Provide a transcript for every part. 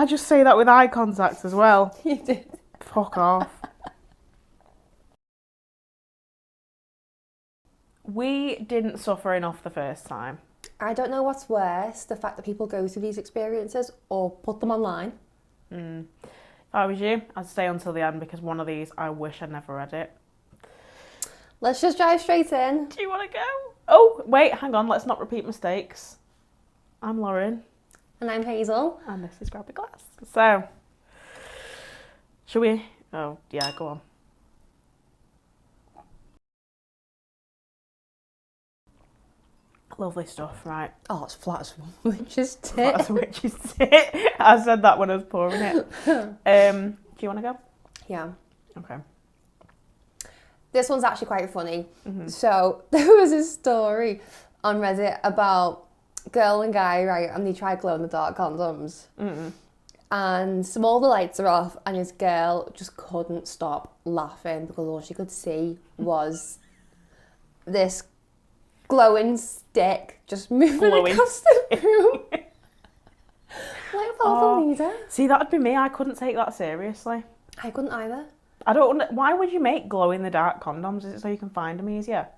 I just say that with eye contact as well? You did. Fuck off. We didn't suffer enough the first time. I don't know what's worse, the fact that people go through these experiences or put them online. If I was you, I'd stay until the end because one of these, I wish I'd never read it. Let's just dive straight in. Do you want to go? Oh, wait, hang on. Let's not repeat mistakes. I'm Lauren. And I'm Hazel. And this is Grab a Glass. So, shall we? Oh, yeah, go on. Lovely stuff, right? Oh, it's flat as witch's tit. Flat as a witch's tit. I said that when I was pouring it. Do you want to go? Yeah. Okay. This one's actually quite funny. So there was a story on Reddit about girl and guy, right? And they tried glow-in-the-dark condoms. And some all the lights are off and this girl just couldn't stop laughing because all she could see was this glowing stick just moving across the room. Like a leader. See, that'd be me. I couldn't take that seriously. I couldn't either. I don't. Why would you make glow-in-the-dark condoms? Is it so you can find them easier?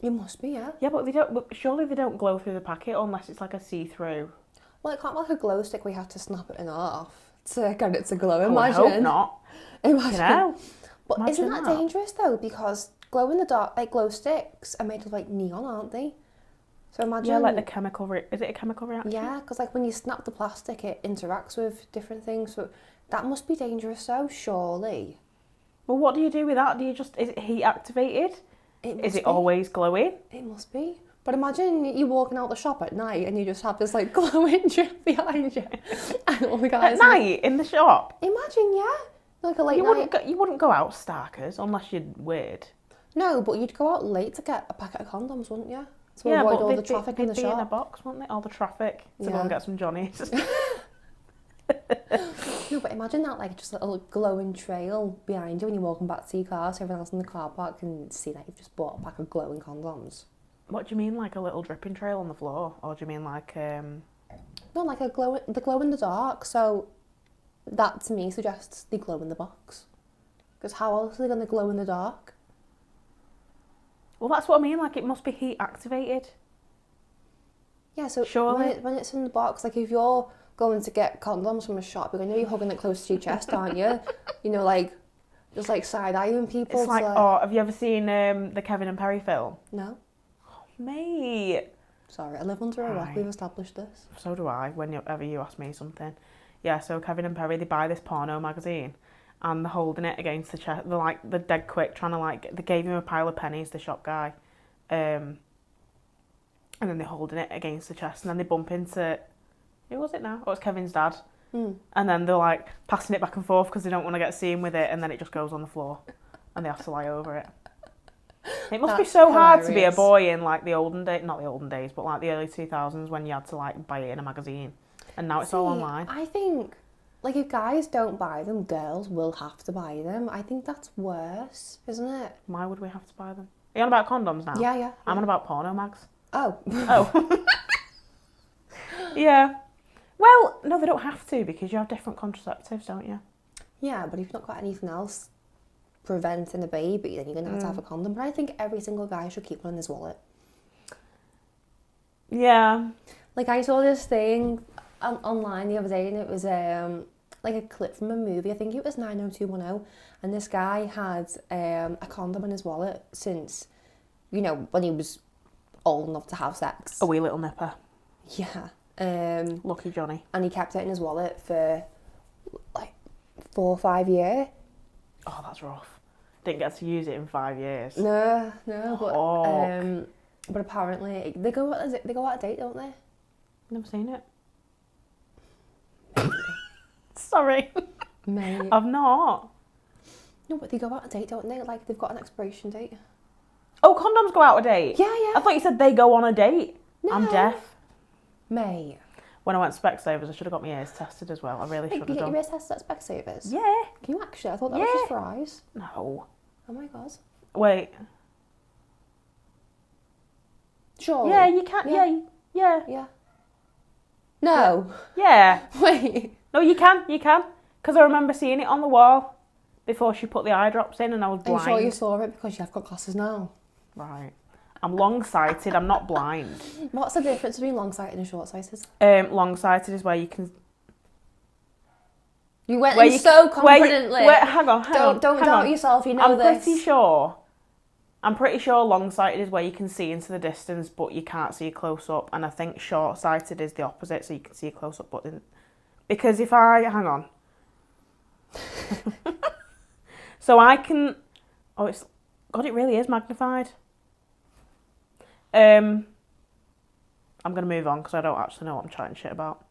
It must be, yeah. Yeah, but they don't. Surely they don't glow through the packet unless it's like a see-through. Well, it can't be like a glow stick where you have to snap it in half to get it to glow. Oh, Imagine. I hope not. Imagine. You know. But Imagine isn't that dangerous though? Because glow in the dark, like glow sticks, are made of like neon, aren't they? So imagine. Yeah, like the chemical. Is it a chemical reaction? Yeah, because like when you snap the plastic, it interacts with different things. So that must be dangerous, though. Surely. Well, what do you do with that? Do you just? Is it heat activated? Is it always glowing? It must be. But imagine you walking out the shop at night and you just have this like glowing drip behind you, and all the guys At night in the shop. Imagine, yeah, like a late night. You wouldn't go out starkers unless you're weird. No, but you'd go out late to get a packet of condoms, wouldn't you? To Yeah, avoid but all the traffic in the they'd be shop. in a box, wouldn't they? All the traffic to go Yeah. and get some Johnnies. No, but imagine that, like, just a little glowing trail behind you when you're walking back to your car, so everyone else in the car park can see that you've just bought a pack of glowing condoms. What do you mean, like a little dripping trail on the floor? Or do you mean like... No, like the glow in the dark, so that to me suggests they glow in the box. Because how else are they going to glow in the dark? Well, that's what I mean, like it must be heat activated. Yeah, so Surely. when it's in the box, like if you're going to get condoms from a shop, you're going to be hugging it close to your chest, aren't you? You know, like, just like side-eyeing people. It's like, oh, have you ever seen the Kevin and Perry film? No. Oh, mate. Sorry, I live under a rock, we've established this. So do I, whenever you ask me something. Yeah, so Kevin and Perry, they buy this porno magazine and they're holding it against the chest. They're dead quick trying to they gave him a pile of pennies, the shop guy. And then they're holding it against the chest and then they bump into, who was it now? Oh, it's Kevin's dad. And then they're like passing it back and forth because they don't want to get seen with it and then it just goes on the floor and they have to lie over it. It must be so hard to be a boy in like the olden days, not the olden days, but like the early 2000s when you had to like buy it in a magazine. And now it's all online. I think, like, if guys don't buy them, girls will have to buy them. I think that's worse, isn't it? Why would we have to buy them? Are you on about condoms now? Yeah. I'm on about porno mags. Oh. Oh. Yeah. Well, no, they don't have to because you have different contraceptives, don't you? Yeah, but if you've not got anything else preventing a baby, then you're going to have a condom. But I think every single guy should keep one in his wallet. Yeah. Like, I saw this thing online the other day, and it was like a clip from a movie. I think it was 90210, and this guy had a condom in his wallet since, you know, when he was old enough to have sex. A wee little nipper. Yeah. Lucky Johnny. And he kept it in his wallet for like 4 or 5 years. Oh, that's rough. Didn't get to use it in 5 years. No, but apparently they go out of date, don't they? Never seen it. Sorry. Mate. I've not. No, but they go out of date, don't they? Like, they've got an expiration date. Oh, condoms go out of date? Yeah. I thought you said they go on a date. No. I'm deaf. Mate. When I went to Specsavers, I should have got my ears tested as well. I really should have You get done. your ears tested at Specsavers? Yeah. Can you actually? I thought that was just for eyes. No. Oh my god. Wait. Sure. Yeah, you can. Yeah. No. Yeah. Wait. No, you can. Because I remember seeing it on the wall before she put the eye drops in and I was blind. Are you sure you saw it? Because you've got glasses now. Right. I'm long-sighted, I'm not blind. What's the difference between long-sighted and short-sighted? Long-sighted is where you can... You went in so confidently. Hang on. Don't doubt yourself, you know this. I'm pretty sure long-sighted is where you can see into the distance, but you can't see close up. And I think short-sighted is the opposite, so you can see close up, but because if I... Hang on. So I can... Oh, it's... God, it really is magnified. I'm going to move on because I don't actually know what I'm chatting shit about.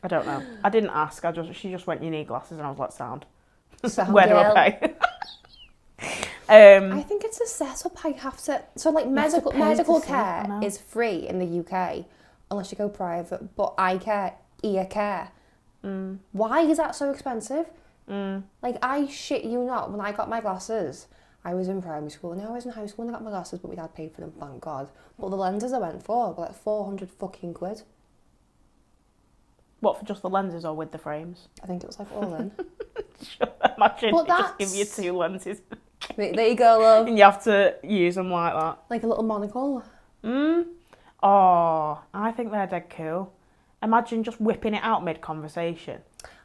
I don't know. I didn't ask. She just went, you need glasses, and I was like, sound. Where do I pay? I think it's a setup. I have to. So like medical care is free in the UK unless you go private. But eye care, ear care. Why is that so expensive? Like I shit you not. When I got my glasses, I was in primary school. Now I was in high school and I got my glasses, but my dad paid for them. Thank God. But the lenses I went for were like 400 fucking quid. What, for just the lenses or with the frames? I think it was like all in. Imagine just give you 2 lenses. There you go, love. And you have to use them like that. Like a little monocle. Oh, I think they're dead cool. Imagine just whipping it out mid-conversation.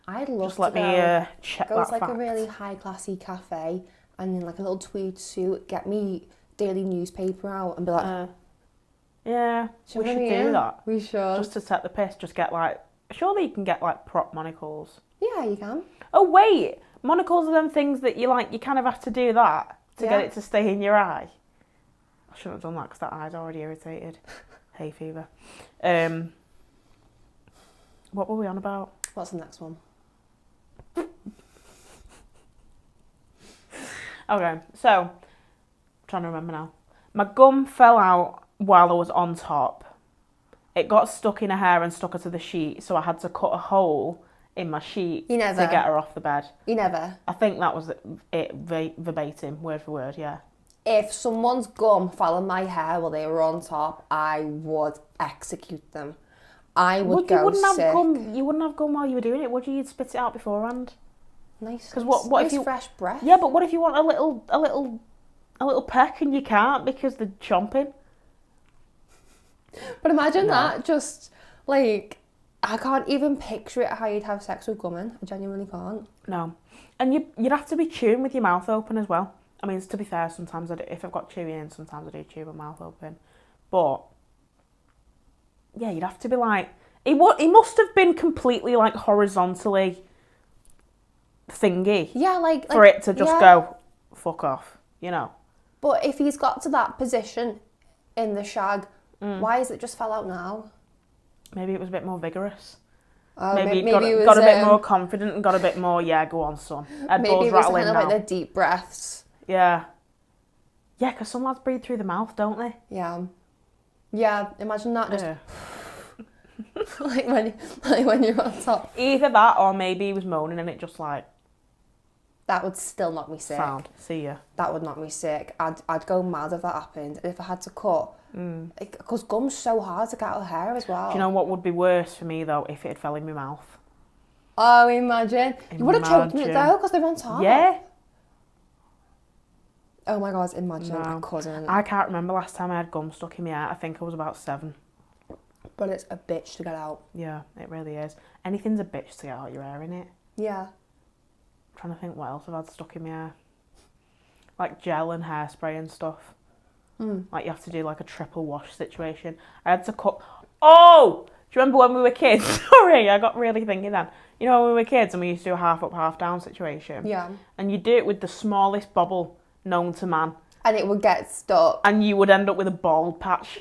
I'd love just to me check go that to like fact. a really high-classy cafe and in like a little tweed suit, get me daily newspaper out and be like... yeah, we should do that. We should. Just to set the piss, just get like... Surely you can get like prop monocles. Yeah, you can. Oh wait, monocles are them things that you kind of have to do that to get it to stay in your eye. I shouldn't have done that because that eye's already irritated. Hay fever. What were we on about? What's the next one? Okay, so I'm trying to remember now. My gum fell out while I was on top. It got stuck in her hair and stuck her to the sheet, so I had to cut a hole in my sheet to get her off the bed. You never? I think that was it verbatim, word for word, yeah. If someone's gum fell in my hair while they were on top, I would execute them. I would go sick. You wouldn't have gum while you were doing it, would you? You'd spit it out beforehand. Nice. Because what if you fresh breath? Yeah, but what if you want a little peck and you can't because they're chomping? But imagine that, just like, I can't even picture it how you'd have sex with gum in. I genuinely can't. No. And you'd have to be chewing with your mouth open as well. I mean, to be fair, sometimes if I've got chewing in, sometimes I do chew with my mouth open. But, yeah, you'd have to be like... He must have been completely, like, horizontally thingy. Yeah, like... For it to just go, fuck off, you know? But if he's got to that position in the shag... Why is it just fell out now? Maybe it was a bit more vigorous. Maybe got a bit more confident and got a bit more, go on, son. Maybe it was kind of like the deep breaths. Yeah. Yeah, because some lads breathe through the mouth, don't they? Yeah. Yeah, imagine that just... like when you're on top. Either that or maybe he was moaning and it just like... That would still knock me sick. Sound. See ya. That would knock me sick. I'd go mad if that happened. If I had to cut... Because gum's so hard to get out of hair as well. Do you know what would be worse for me though if it had fell in my mouth? Oh, imagine. You would have choked me though because they're on top. Yeah. Oh my God, imagine. No. I couldn't. I can't remember last time I had gum stuck in my hair. I think I was about 7. But it's a bitch to get out. Yeah, it really is. Anything's a bitch to get out your hair, innit? Yeah. I'm trying to think what else I've had stuck in my hair. Like gel and hairspray and stuff. Like you have to do like a triple wash situation. I had to cut... Oh! Do you remember when we were kids? Sorry, I got really thinking then. You know when we were kids and we used to do a half up, half down situation? Yeah. And you do it with the smallest bobble known to man. And it would get stuck. And you would end up with a bald patch.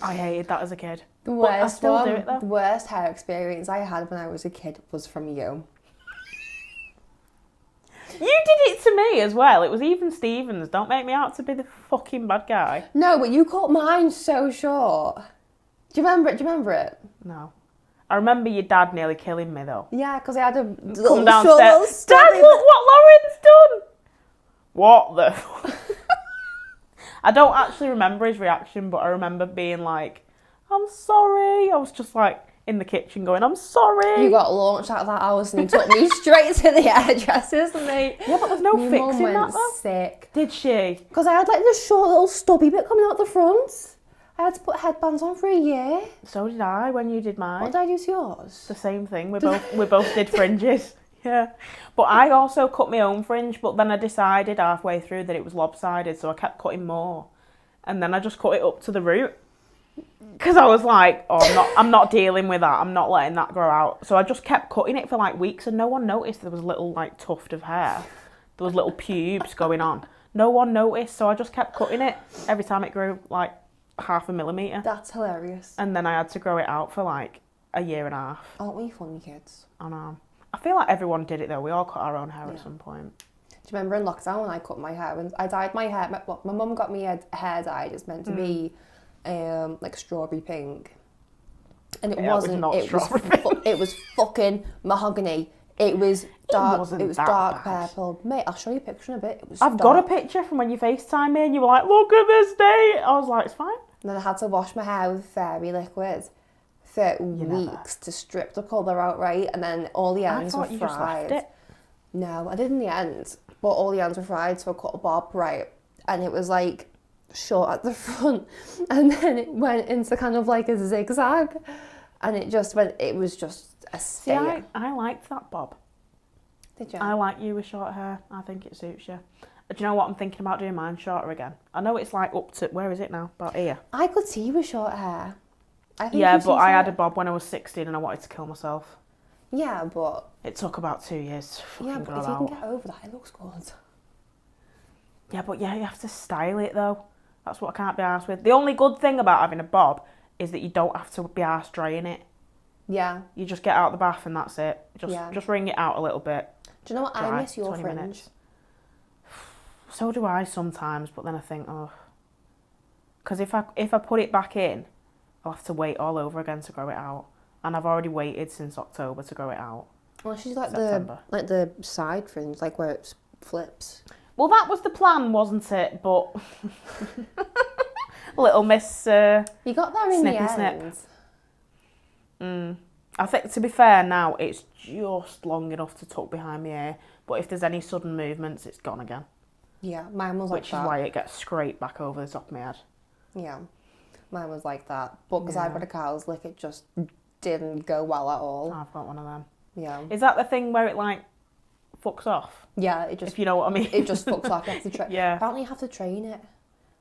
I hated that as a kid. The worst I still do it though. The worst hair experience I had when I was a kid was from you. You did it to me as well. It was even Stevens. Don't make me out to be the fucking bad guy. No, but you cut mine so short. Do you remember it? No. I remember your dad nearly killing me though. Yeah, because I had a come downstairs. Dad, look what Lauren's done. What the? I don't actually remember his reaction, but I remember being like, I'm sorry. I was just like in the kitchen going, I'm sorry. You got launched out of that house and you took me straight to the hairdressers, mate. Yeah, but there's no My fixing mum that went though. sick. Did she? Because I had like this short little stubby bit coming out the front. I had to put headbands on for a year. So did I when you did mine. What did I do to yours? The same thing. We both did fringes. Yeah. But I also cut my own fringe, but then I decided halfway through that it was lopsided, so I kept cutting more. And then I just cut it up to the root. Because I was like, oh, I'm not dealing with that. I'm not letting that grow out. So I just kept cutting it for like weeks and no one noticed there was a little like tuft of hair. There was little pubes going on. No one noticed, so I just kept cutting it every time it grew like 0.5 millimetre. That's hilarious. And then I had to grow it out for like a year and a half. Aren't we funny kids? I know. I feel like everyone did it though. We all cut our own hair at some point. Do you remember in lockdown when I cut my hair? When I dyed my hair, my mum got me a hair dyed. It's meant to be like strawberry pink. And it wasn't. It was not strawberry pink. It was fucking mahogany. It was dark. It was dark bad. purple. Mate, I'll show you a picture in a bit. It was I've got a picture from when you FaceTime me and you were like, look at this day. I was like, it's fine. And then I had to wash my hair with fairy liquid for weeks to strip the colour out, right? And then all the ends were fried. You just left it. No, I did in the end. But all the ends were fried, so I cut a bob, right? And it was like short at the front. And then it went into kind of like a zigzag. And it just went, it was just a state. See, I liked that bob. Did you? I like you with short hair. I think it suits you. Do you know what? I'm thinking about doing mine shorter again. I know it's like up to, where is it now? About here. I could see you with short hair. I think yeah, but I had a bob when I was 16 and I wanted to kill myself. Yeah, but... It took about 2 years to fucking yeah, but grow if you out. can get over that, it looks good. Yeah, but yeah, you have to style it though. That's what I can't be arsed with. The only good thing about having a bob is that you don't have to be arsed drying it. Yeah. You just get out the bath and that's it. Just wring it out a little bit. Do you know what? I miss your fringe. Minutes. So do I sometimes, but then I think, oh, because if I put it back in, I'll have to wait all over again to grow it out, and I've already waited since October to grow it out. Well, she's like September. the side fringe, like where it flips. Well, that was the plan, wasn't it? But little Miss you got there in the end. Snip. I think, to be fair, now it's just long enough to tuck behind my ear, but if there's any sudden movements, it's gone again. Yeah, mine was like that. Which is why it gets scraped back over the top of my head. Yeah, mine was like that. But because I've got a cow's lick, it just didn't go well at all. I've got one of them. Yeah. Is that the thing where it like fucks off? Yeah, it just... if you know what I mean. It just fucks off. You have to yeah. Apparently you have to train it.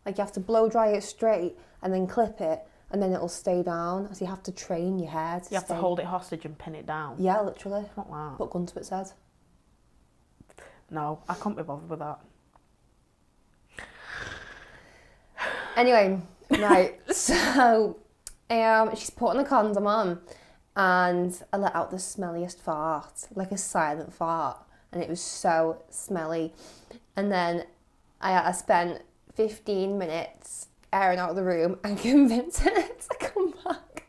Like you have to blow dry it straight and then clip it and then it'll stay down. So you have to train your hair to You have to hold it hostage and pin it down. Yeah, literally. Not that. What Gunter said. No, I can't be bothered with that. Anyway, right, so she's putting a condom on and I let out the smelliest fart, like a silent fart, and it was so smelly. And then I spent 15 minutes airing out the room and convincing it to come back.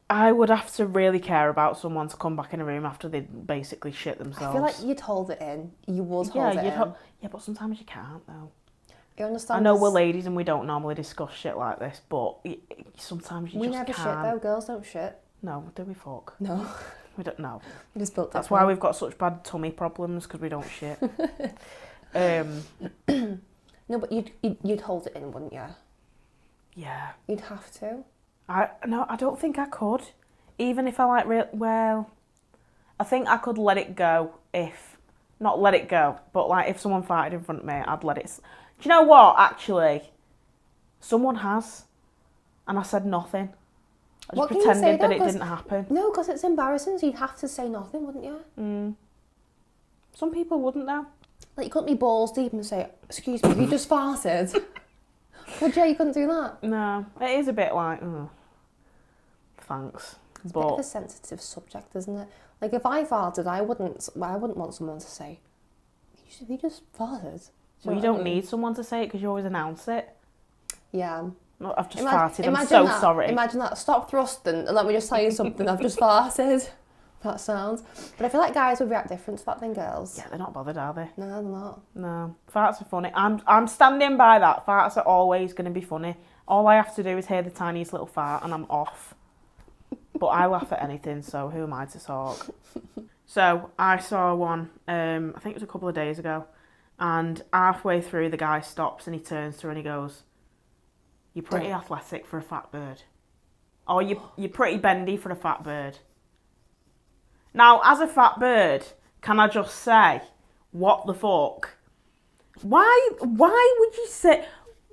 I would have to really care about someone to come back in a room after they basically shit themselves. I feel like you'd hold it in. You would hold it in. Yeah, but sometimes you can't though. You understand? I know we're ladies and we don't normally discuss shit like this, but sometimes you just can't. We never shit though. Girls don't shit. No, do we fuck? No. We don't know. We just built That's why we've got such bad tummy problems, because we don't shit. No, but you'd hold it in, wouldn't you? Yeah. You'd have to. I don't think I could. Even if I like I think I could let it go not let it go, but like if someone farted in front of me, I'd let it. Do you know what? Actually, someone has, and I said nothing. I just pretended that it didn't happen. No, because it's embarrassing, so you'd have to say nothing, wouldn't you? Some people wouldn't though. Like you couldn't be balls deep and say, "Excuse me, you just farted." Would you? You couldn't do that. No, it is a bit like, thanks. It's a bit of a sensitive subject, isn't it? Like if I farted, I wouldn't want someone to say, "You just farted." Well, you don't need someone to say it because you always announce it. Yeah. I've just farted. I'm so sorry. Imagine that. Stop thrusting and let me just tell you something. I've just farted. That sounds. But I feel like guys would react different to that than girls. Yeah, they're not bothered, are they? No, they're not. No, farts are funny. I'm standing by that. Farts are always going to be funny. All I have to do is hear the tiniest little fart and I'm off. But I laugh at anything, so who am I to talk? So I saw one, I think it was a couple of days ago, and halfway through the guy stops and he turns to her and he goes, "You're pretty athletic for a fat bird." Or you're pretty bendy for a fat bird. Now, as a fat bird, can I just say, what the fuck? Why would you say,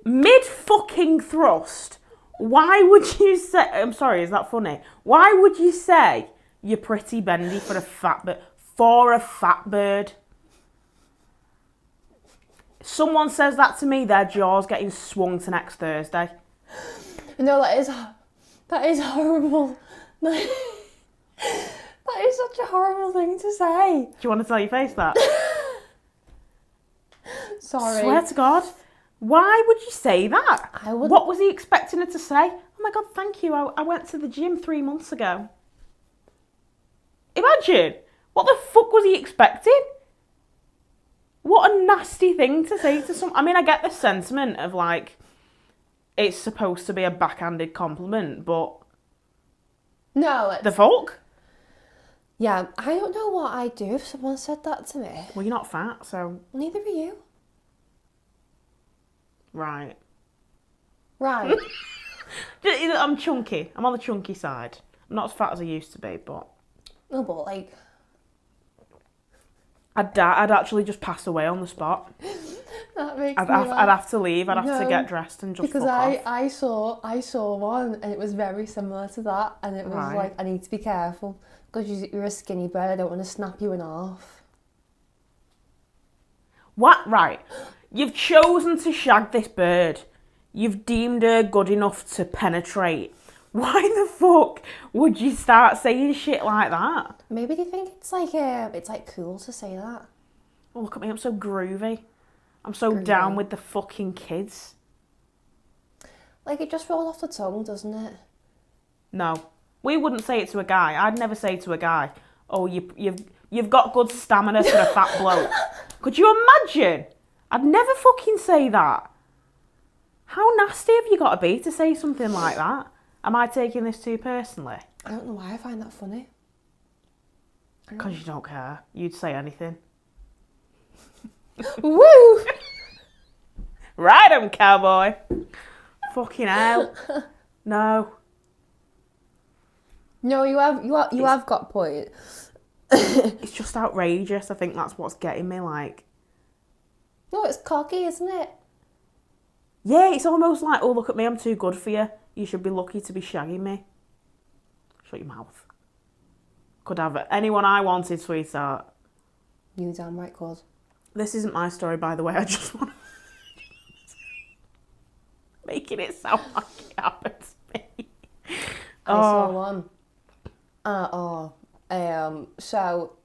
mid-fucking thrust, why would you say, I'm sorry, is that funny? Why would you say you're pretty bendy for a fat bird? For a fat bird? Someone says that to me, their jaw's getting swung to next Thursday. No, that is horrible. That is such a horrible thing to say. Do you want to tell your face that? Sorry. Swear to God. Why would you say that? What was he expecting her to say? Oh my God, thank you. I went to the gym 3 months ago. Imagine. What the fuck was he expecting? What a nasty thing to say to someone. I mean, I get the sentiment of like, it's supposed to be a backhanded compliment, but... No. The fuck? Yeah, I don't know what I'd do if someone said that to me. Well, you're not fat, so... Neither are you. Right. Right. I'm chunky. I'm on the chunky side. I'm not as fat as I used to be, but... No, but like... I'd actually just pass away on the spot. That makes I'd me laugh. have to leave. I'd have to get dressed and just because fuck off. I saw one and it was very similar to that, and it was Right. like, I need to be careful because you're a skinny bird. I don't want to snap you in half. What? Right. You've chosen to shag this bird. You've deemed her good enough to penetrate. Why the fuck would you start saying shit like that? Maybe they think it's like cool to say that. Oh, look at me, I'm so groovy. I'm so down with the fucking kids. Like, it just rolls off the tongue, doesn't it? No. We wouldn't say it to a guy. I'd never say to a guy, "Oh, you've got good stamina for a fat bloke." Could you imagine? I'd never fucking say that. How nasty have you got to be to say something like that? Am I taking this too personally? I don't know why I find that funny. Because you don't care. You'd say anything. Woo! Ride 'em, cowboy. Fucking hell. No. No, you have got a point. It's just outrageous. I think that's what's getting me, like... No, it's cocky, isn't it? Yeah, it's almost like, "Oh, look at me, I'm too good for you. You should be lucky to be shagging me." Shut your mouth. Could have anyone I wanted, sweetheart. You damn right, cause. This isn't my story, by the way. I just want to... making it sound like it happened to me. I saw one. So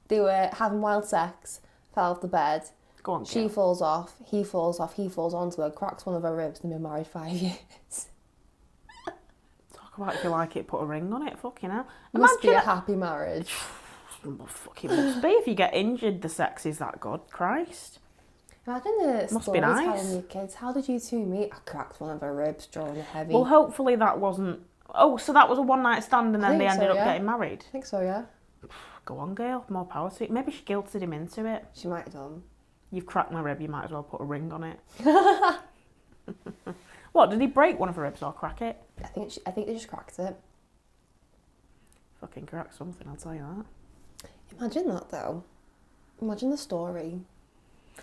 they were having wild sex, fell off the bed. Go on, She girl. falls off, he falls onto her, cracks one of her ribs, and they've been married 5 years. Talk about if you like it, put a ring on it. Fucking hell. Must be a happy marriage. Fucking must be. If you get injured, the sex is that good. Christ. Imagine the Must be stories nice. telling your kids, "How did you two meet?" "I cracked one of her ribs during a heavy." Well, hopefully that wasn't... Oh, so that was a one-night stand and I then they think ended so, up yeah. getting married? I think so, yeah. Go on, girl. More power to you. Maybe she guilted him into it. She might have done. You've cracked my rib, you might as well put a ring on it. What, did he break one of her ribs or crack it? I think they just cracked it. Fucking crack something, I'll tell you that. Imagine that, though. Imagine the story.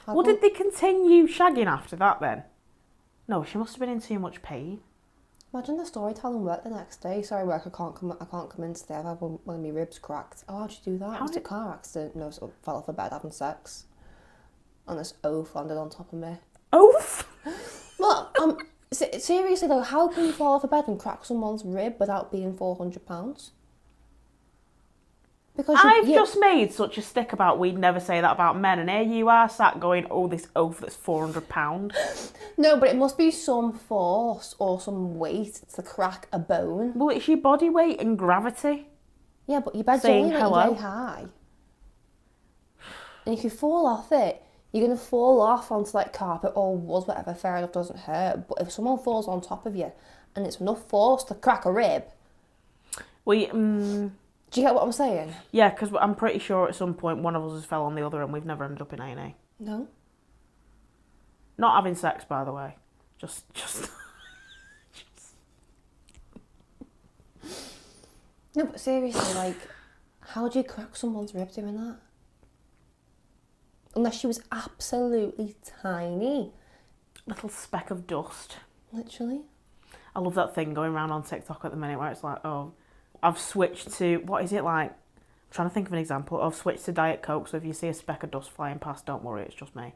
Well, did they continue shagging after that then? No, she must have been in too much pain. Imagine the story telling work the next day. "Sorry, work, I can't come in today. I've had one of my ribs cracked." "Oh, how'd you do that?" "It was a car accident." "No, so fell off a bed having sex. And this oaf landed on top of me." Oaf? Well, seriously though, how can you fall off a bed and crack someone's rib without being £400? Because I've just made such a stick about we'd never say that about men, and here you are sat going, "Oh, this oaf that's £400. No, but it must be some force or some weight to crack a bone. Well, it's your body weight and gravity. Yeah, but your bed's Saying only like hello. very high. And if you fall off it, You're going to fall off onto like carpet or wood, whatever, fair enough, doesn't hurt. But if someone falls on top of you and it's enough force to crack a rib... Do you get what I'm saying? Yeah, because I'm pretty sure at some point one of us has fell on the other and we've never ended up in A&E. No. Not having sex, by the way. Just... No, but seriously, like, how do you crack someone's rib doing that? Unless she was absolutely tiny. Little speck of dust. Literally. I love that thing going around on TikTok at the minute where it's like, oh, I've switched to, what is it like? I'm trying to think of an example. I've switched to Diet Coke, so if you see a speck of dust flying past, don't worry, it's just me.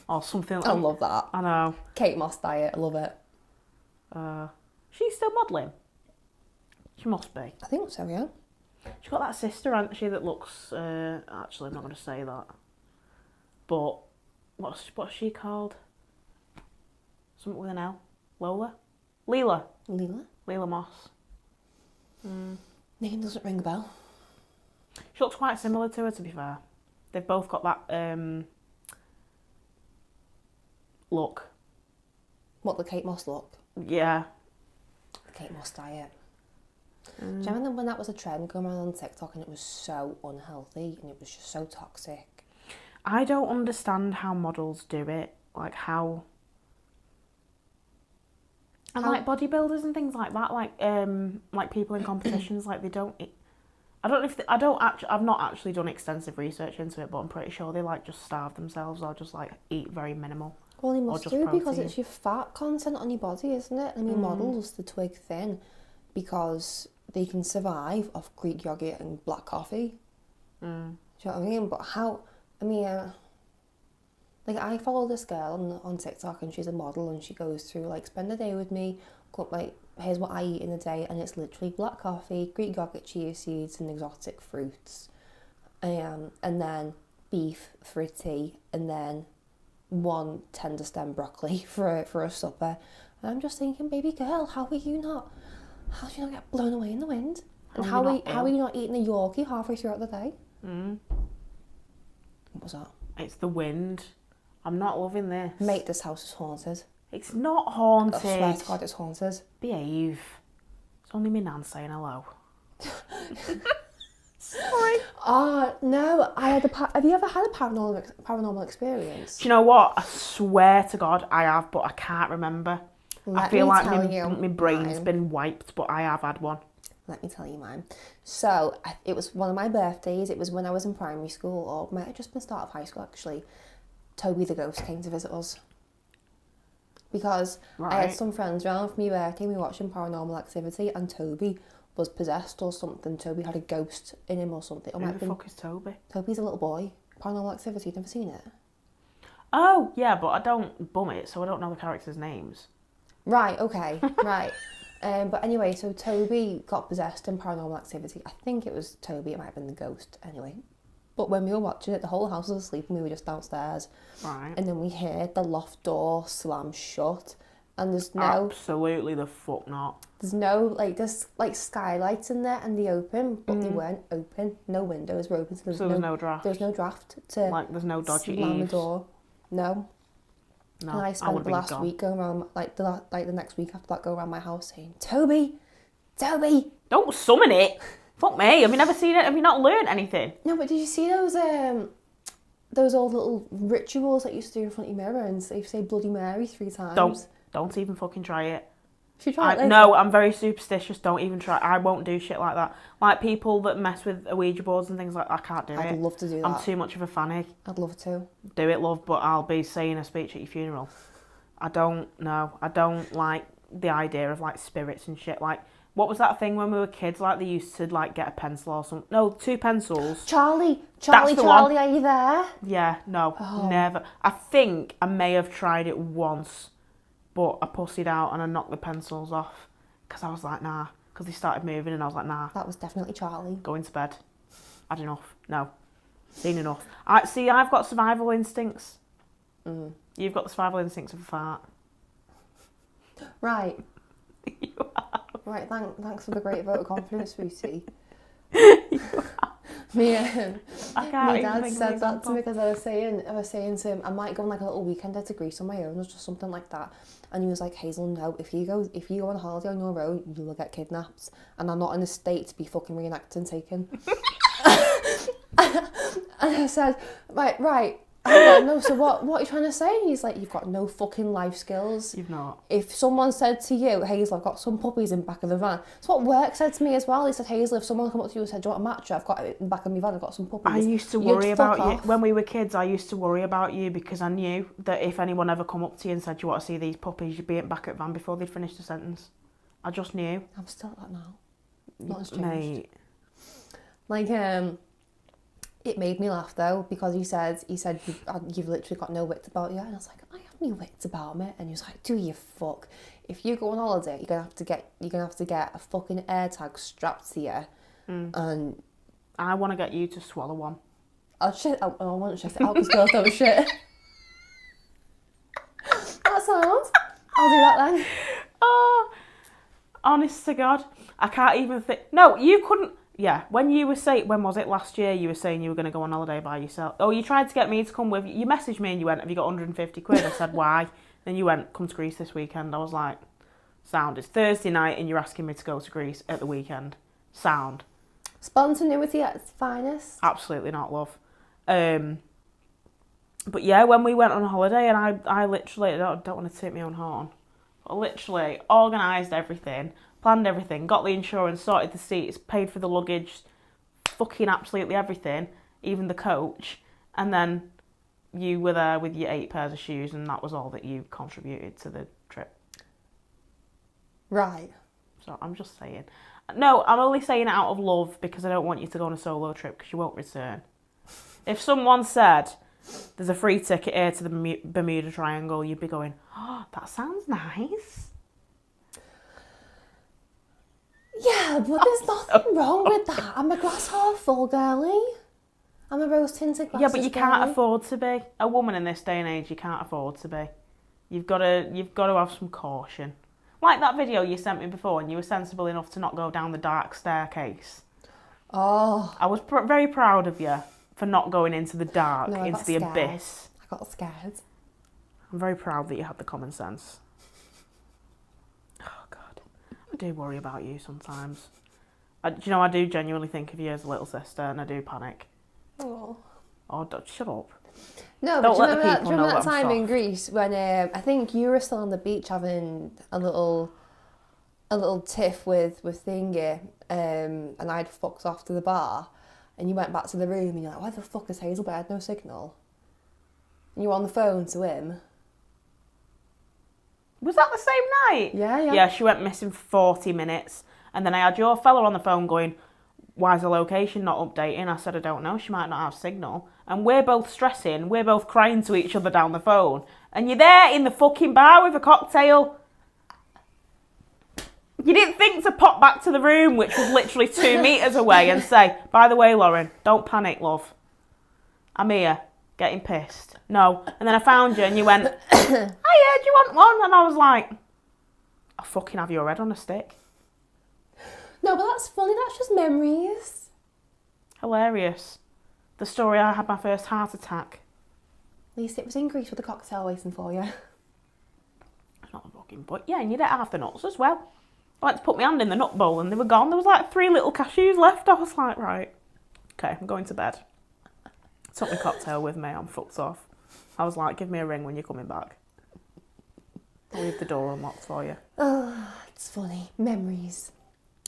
Or something like I love that. I know. Kate Moss diet, I love it. She's still modelling? She must be. I think so, yeah. She's got that sister, hasn't she, that looks... actually, I'm not going to say that. But what's she called? Something with an L. Lola? Leela. Leela Moss. Name doesn't ring a bell. She looks quite similar to her, to be fair. They've both got that look. What, the Kate Moss look? Yeah. The Kate Moss diet. Do you remember when that was a trend going around on TikTok and it was so unhealthy and it was just so toxic? I don't understand how models do it. Like how... And like bodybuilders and things like that, like people in competitions, like they don't eat. I don't know if I've not actually done extensive research into it, but I'm pretty sure they like just starve themselves or just like eat very minimal. Well, you must do because it's your fat content on your body, isn't it? I mean, models, the twig thin because they can survive off Greek yogurt and black coffee. Do you know what I mean? But how? I mean, like I follow this girl on TikTok and she's a model and she goes through like spend a day with me, like here's what I eat in a day and it's literally black coffee, Greek yogurt, chia seeds and exotic fruits, and then beef for a tea and then one tender stem broccoli for a supper. And I'm just thinking, baby girl, how do you not get blown away in the wind? And how are you not eating a Yorkie halfway throughout the day? What was that? It's the wind. I'm not loving this. Mate, this house is haunted. It's not haunted. I swear to God, it's haunted. Behave. It's only me nan saying hello. Sorry. Oh, no. Have you ever had a paranormal experience? Do you know what? I swear to God I have, but I can't remember. I feel like my brain's been wiped, but I have had one. Let me tell you mine. So, it was one of my birthdays. It was when I was in primary school, or might have just been start of high school, actually. Toby the ghost came to visit us. Because I had some friends around for my birthday, we were watching Paranormal Activity, and Toby was possessed or something. Toby had a ghost in him or something. Who the fuck is Toby? Toby's a little boy. Paranormal Activity, you've never seen it? Oh, yeah, but I don't bum it, so I don't know the characters' names. Right, okay, right. But anyway, so Toby got possessed in Paranormal Activity. I think it was Toby, it might have been the ghost, anyway. But when we were watching it, the whole house was asleep and we were just downstairs. Right. And then we heard the loft door slam shut. And there's no... Absolutely the fuck not. There's no, there's skylights in there and they open, but they weren't open. No windows were open. So there's no draft. There was no draft to there's no dodgy slam eaves. the door. No. No, And I spent the last week going around, the next week after that, go around my house saying, Toby! Toby! Don't summon it! Fuck me, have you never seen it? Have you not learned anything? No, but did you see those old little rituals that you used to do in front of your mirror and say Bloody Mary 3 times? Don't even fucking try it. Should try it later? No, I'm very superstitious. Don't even try. I won't do shit like that. Like people that mess with Ouija boards and things like that, I can't do it. I'd love to do that. I'm too much of a fanny. I'd love to. Do it, love, but I'll be saying a speech at your funeral. I don't like the idea of spirits and shit. What was that thing when we were kids? They used to get a pencil or something. No, 2 pencils. Charlie, one. are you there? Yeah, no, never. I think I may have tried it once, but I pussied out and I knocked the pencils off because I was like, nah. Because they started moving and I was like, nah. That was definitely Charlie. Going to bed. Had enough. No. Seen enough. I've got survival instincts. You've got the survival instincts of a fart. Right. You have. Right, thanks for the great vote of confidence, sweetie. Yeah. I can't My even dad think of an said that to example. me because I was saying to him, I might go on like a little weekend to Greece on my own or just something like that. And he was like, Hazel, no, if you go on holiday on your own, you will get kidnapped. And I'm not in a state to be fucking reenacted and taken. And I said, right. I'm like, no, so what are you trying to say? And he's like, you've got no fucking life skills. You've not. If someone said to you, Hazel, I've got some puppies in the back of the van. It's what work said to me as well. He said, Hazel, if someone come up to you and said, do you want a matcha? I've got it in the back of my van, I've got some puppies. I used to worry about you. When we were kids, I used to worry about you because I knew that if anyone ever come up to you and said, do you want to see these puppies, you'd be back at the van before they'd finished the sentence. I just knew. I'm still like that now. Not as changed. Mate. Like, it made me laugh though because he said you've literally got no wits about you, and I was like, I have no wits about me. And he was like, do you fuck? If you go on holiday, you're gonna have to get a fucking AirTag strapped to you, and I want to get you to swallow one. I want to shit it out because girls don't shit. That sounds. I'll do that then. Oh, honest to God, I can't even think. No, you couldn't. Yeah, when was it last year? You were saying you were going to go on holiday by yourself. Oh, you tried to get me to come with you. You messaged me and you went, have you got 150 quid? I said, why? Then you went, come to Greece this weekend. I was like, sound. It's Thursday night and you're asking me to go to Greece at the weekend. Sound. Spontaneity at its finest. Absolutely not, love. But yeah, when we went on holiday and I literally, I don't want to toot my own horn, but literally organised everything, planned everything, got the insurance, sorted the seats, paid for the luggage, fucking absolutely everything, even the coach. And then you were there with your 8 pairs of shoes and that was all that you contributed to the trip. Right. So I'm just saying. No, I'm only saying it out of love because I don't want you to go on a solo trip because you won't return. If someone said, there's a free ticket here to the Bermuda Triangle, you'd be going, oh, that sounds nice. Yeah, but there's nothing wrong with that. I'm a glass half full girly. I'm a rose tinted glass. Yeah, but you can't afford to be. A woman in this day and age, you can't afford to be. You've got to have some caution. Like that video you sent me before, and you were sensible enough to not go down the dark staircase. Oh. I was very proud of you for not going into the dark, No, into the abyss. I got scared. I'm very proud that you had the common sense. Oh, God. I do worry about you sometimes. Do you know, I do genuinely think of you as a little sister, and I do panic. Oh. Oh, shut up. No, Don't but let the people know that that I'm time in soft. Greece when I think you were still on the beach having a little tiff with Thingy, and I'd fucked off to the bar, and you went back to the room and you're like, why the fuck is Hazel? But I had no signal. And you were on the phone to him. Was that the same night? Yeah. Yeah, she went missing for 40 minutes. And then I had your fella on the phone going, why is the location not updating? I said, I don't know, she might not have signal. And we're both stressing, we're both crying to each other down the phone. And you're there in the fucking bar with a cocktail. You didn't think to pop back to the room, which was literally 2 metres away, and say, by the way, Lauren, don't panic, love. I'm here, getting pissed. No. And then I found you and you went, hiya, do you want one? And I was like, I'll fucking have your head on a stick. No, but that's funny, that's just memories. Hilarious. The story I had my first heart attack. At least it was in Greece with a cocktail waiting for you. It's not a fucking point. Yeah, and you didn't have the nuts as well. I went to put my hand in the nut bowl and they were gone. There was like 3 little cashews left. I was like, right, okay, I'm going to bed. Took my cocktail with me, I'm fucked off. I was like, give me a ring when you're coming back. I'll leave the door unlocked for you. Oh, it's funny. Memories.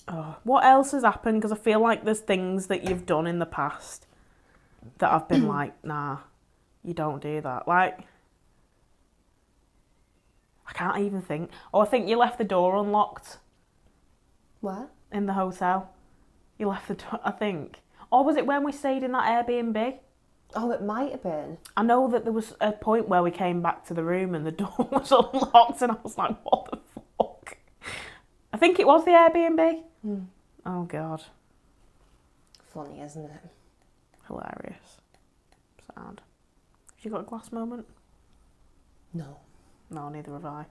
Oh, what else has happened? Because I feel like there's things that you've done in the past that I've been like, nah, you don't do that. Like, I can't even think. Oh, I think you left the door unlocked. What? In the hotel. You left the door, I think. Or was it when we stayed in that Airbnb? Oh, it might have been. I know that there was a point where we came back to the room and the door was unlocked and I was like, what the fuck? I think it was the Airbnb. Oh, God. Funny, isn't it? Hilarious. Sound. Have you got a glass moment? No. No, neither have I.